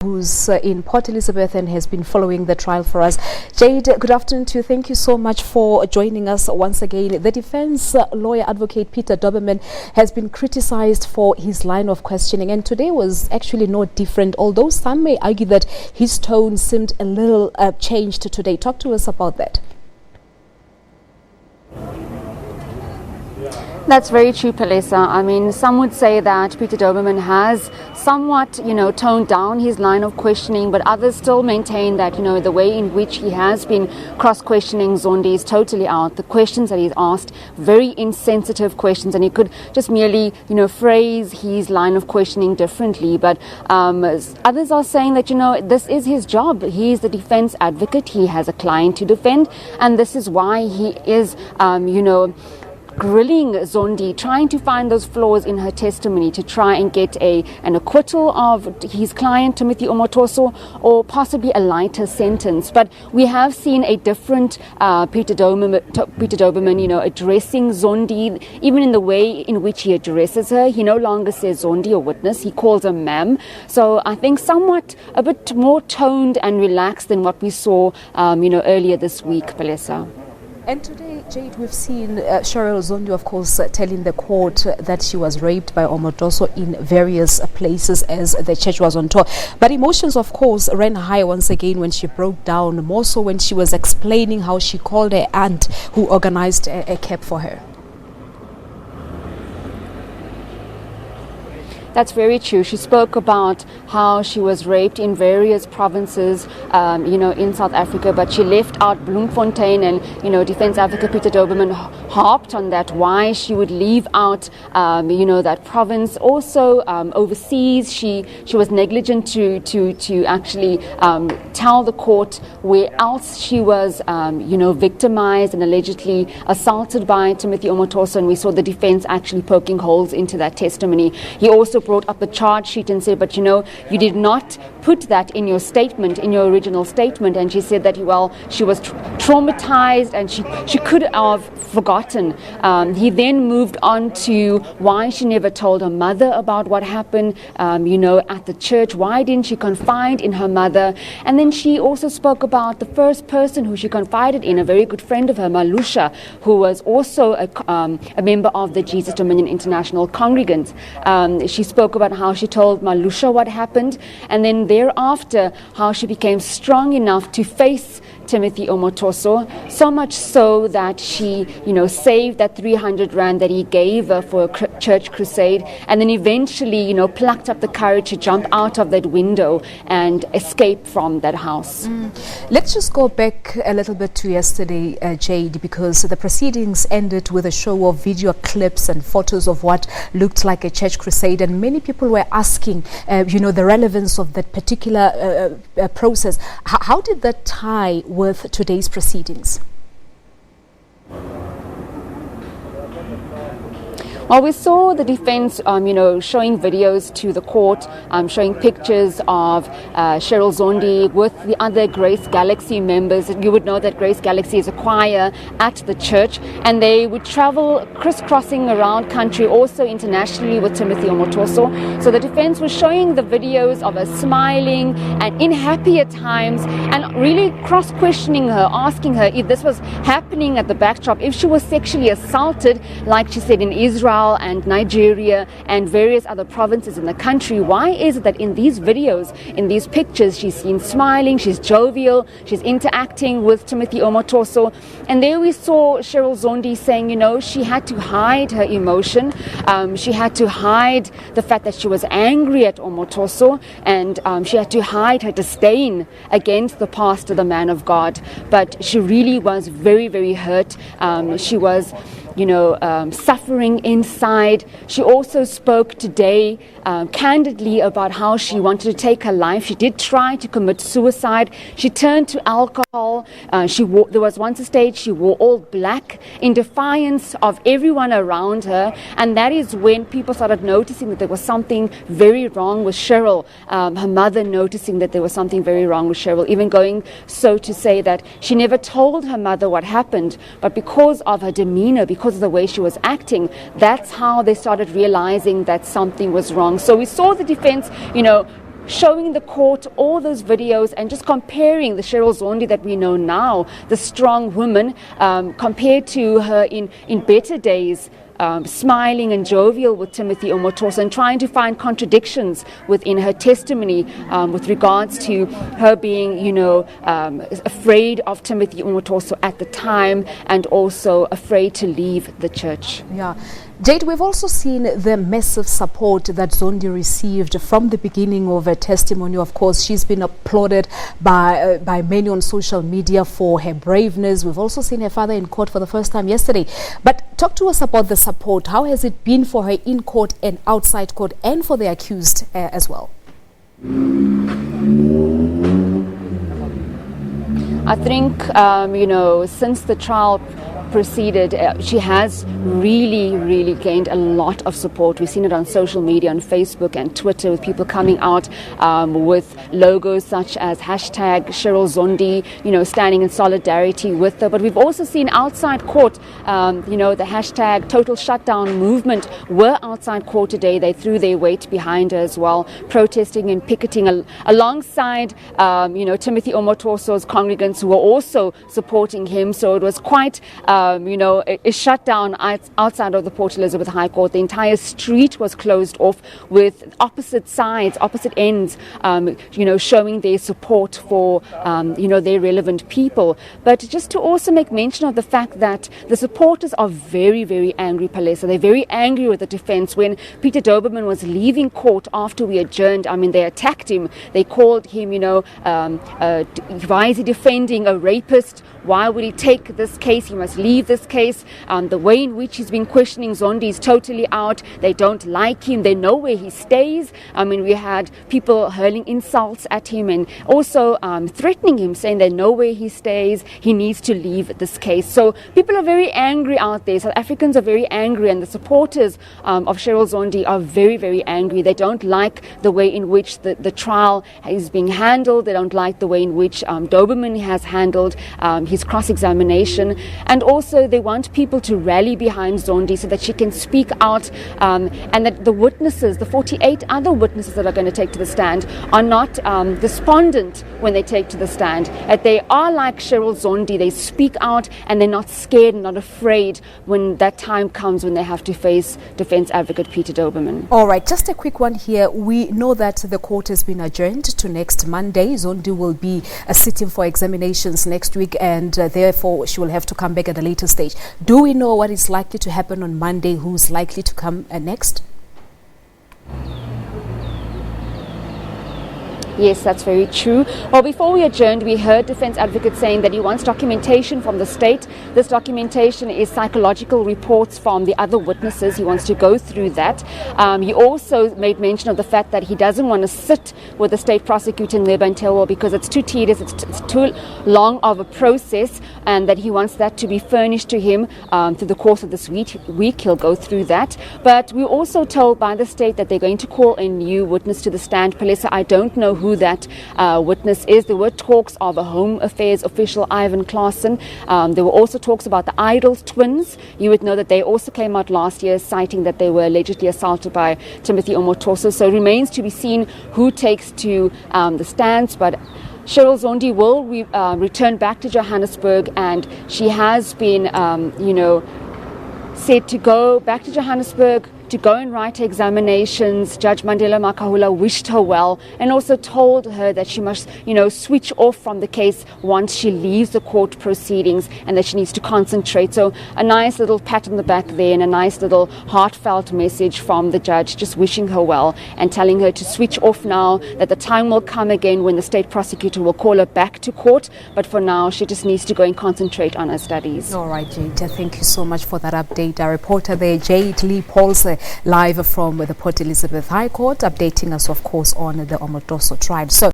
who's in Port Elizabeth and has been following the trial for us. Jayed, good afternoon to you. Thank you so much for joining us once again. The defense lawyer advocate Peter Doberman has been criticized for his line of questioning, and today was actually no different, although some may argue that his tone seemed a little changed today. Talk to us about that. That's very true, Palesa. I mean, some would say that Peter Doberman has somewhat, toned down his line of questioning, but others still maintain that, the way in which he has been cross-questioning Zondi is totally out. The questions that he's asked, very insensitive questions, and he could just merely, phrase his line of questioning differently. But others are saying that, this is his job. He is the defense advocate. He has a client to defend, and this is why he is, grilling Zondi, trying to find those flaws in her testimony to try and get an acquittal of his client, Timothy Omotoso, or possibly a lighter sentence. But we have seen a different Peter Doberman, addressing Zondi, even in the way in which he addresses her. He no longer says Zondi, a witness. He calls her ma'am. So I think somewhat a bit more toned and relaxed than what we saw, earlier this week, Palesa. And today, Jayed, we've seen Cheryl Zondi, of course, telling the court that she was raped by Omotoso in various places as the church was on tour. But emotions, of course, ran high once again when she broke down, more so when she was explaining how she called her aunt who organized a cab for her. That's very true. She spoke about how she was raped in various provinces, in South Africa, but she left out Bloemfontein, and, defense advocate Peter Doberman harped on that, why she would leave out, that province. Also, overseas, she was negligent to actually tell the court where else she was, victimized and allegedly assaulted by Timothy Omotoso, and we saw the defense actually poking holes into that testimony. He also brought up the charge sheet and said, but you did not put that in your statement, in your original statement. And she said that, she was traumatized and she could have forgotten. He then moved on to why she never told her mother about what happened, at the church. Why didn't she confide in her mother? And then she also spoke about the first person who she confided in, a very good friend of her, Malusha, who was also a member of the Jesus Dominion International Congregants. She spoke about how she told Malusha what happened, and then thereafter how she became strong enough to face Timothy Omotoso, so much so that she, saved that 300 rand that he gave her for a church crusade, and then eventually, plucked up the courage to jump out of that window and escape from that house. Let's just go back a little bit to yesterday, Jayed, because the proceedings ended with a show of video clips and photos of what looked like a church crusade, and many people were asking, the relevance of that particular process. How did that tie with today's proceedings? Well, we saw the defense, showing videos to the court, showing pictures of Cheryl Zondi with the other Grace Galaxy members. You would know that Grace Galaxy is a choir at the church, and they would travel crisscrossing around country, also internationally, with Timothy Omotoso. So the defense was showing the videos of her smiling and in happier times, and really cross-questioning her, asking her if this was happening at the backdrop, if she was sexually assaulted, like she said, in Israel and Nigeria and various other provinces in the country. Why is it that in these videos, in these pictures, she's seen smiling, she's jovial, she's interacting with Timothy Omotoso? And there we saw Cheryl Zondi saying, she had to hide her emotion. She had to hide the fact that she was angry at Omotoso, and she had to hide her disdain against the pastor, the man of God. But she really was very, very hurt. She was suffering inside. She also spoke today candidly about how she wanted to take her life. She did try to commit suicide. She turned to alcohol. There was once a stage she wore all black in defiance of everyone around her, and that is when people started noticing that there was something very wrong with Cheryl. Her mother noticing that there was something very wrong with Cheryl, even going so to say that she never told her mother what happened, but because of her demeanor, because of the way she was acting, that's how they started realizing that something was wrong. So we saw the defense, showing the court all those videos and just comparing the Cheryl Zondi that we know now, the strong woman, compared to her in better days, smiling and jovial with Timothy Omotoso, and trying to find contradictions within her testimony with regards to her being, afraid of Timothy Omotoso at the time, and also afraid to leave the church. Yeah. Jayed, we've also seen the massive support that Zondi received from the beginning of her testimony. Of course, she's been applauded by many on social media for her braveness. We've also seen her father in court for the first time yesterday. But talk to us about the support. How has it been for her in court and outside court, and for the accused as well? I think, since the trial proceeded, she has really gained a lot of support. We've seen it on social media, on Facebook and Twitter, with people coming out with logos such as hashtag Cheryl Zondi, standing in solidarity with her. But we've also seen outside court, the hashtag Total Shutdown movement were outside court today. They threw their weight behind her as well, protesting and picketing alongside, Timothy Omotoso's congregants who were also supporting him. So it was quite a shutdown outside of the Port Elizabeth High Court. The entire street was closed off, with opposite sides, opposite ends, showing their support for, their relevant people. But just to also make mention of the fact that the supporters are very angry, Palesa. They're very angry with the defense. When Peter Doberman was leaving court after we adjourned, they attacked him. They called him, why is he defending a rapist? Why would he take this case? He must leave this case. The way in which he's been questioning Zondi is totally out. They don't like him. They know where he stays. We had people hurling insults at him and also threatening him, saying they know where he stays. He needs to leave this case. So people are very angry out there. South Africans are very angry, and the supporters of Cheryl Zondi are very angry. They don't like the way in which the trial is being handled. They don't like the way in which Doberman has handled his cross-examination, and also they want people to rally behind Zondi so that she can speak out, and that the witnesses, the 48 other witnesses that are going to take to the stand, are not despondent when they take to the stand. That they are like Cheryl Zondi. They speak out and they're not scared and not afraid when that time comes when they have to face defense advocate Peter Doberman. All right, just a quick one here. We know that the court has been adjourned to next Monday. Zondi will be sitting for examinations next week, and therefore she will have to come back at a later stage. Do we know what is likely to happen on Monday? Who's likely to come next? Yes, that's very true. Well, before we adjourned, we heard defense advocates saying that he wants documentation from the state. This documentation is psychological reports from the other witnesses. He wants to go through that. He also made mention of the fact that he doesn't want to sit with the state prosecutor in Lebantelwa because it's too tedious, it's too long of a process, and that he wants that to be furnished to him through the course of this week. He'll go through that. But we were also told by the state that they're going to call a new witness to the stand. Palesa, I don't know who that witness is. There were talks of a Home Affairs official, Ivan Claassen. There were also talks about the Idols twins. You would know that they also came out last year citing that they were allegedly assaulted by Timothy Omotoso. So it remains to be seen who takes to the stands. But Cheryl Zondi will return back to Johannesburg, and she has been, said to go back to Johannesburg to go and write her examinations. Judge Mandela Makahula wished her well and also told her that she must, switch off from the case once she leaves the court proceedings, and that she needs to concentrate. So a nice little pat on the back there, and a nice little heartfelt message from the judge, just wishing her well and telling her to switch off now, that the time will come again when the state prosecutor will call her back to court. But for now, she just needs to go and concentrate on her studies. All right, Jayed, thank you so much for that update. Our reporter there, Jayed Leigh-Paulse, live from the Port Elizabeth High Court, updating us, of course, on the Omotoso trial. So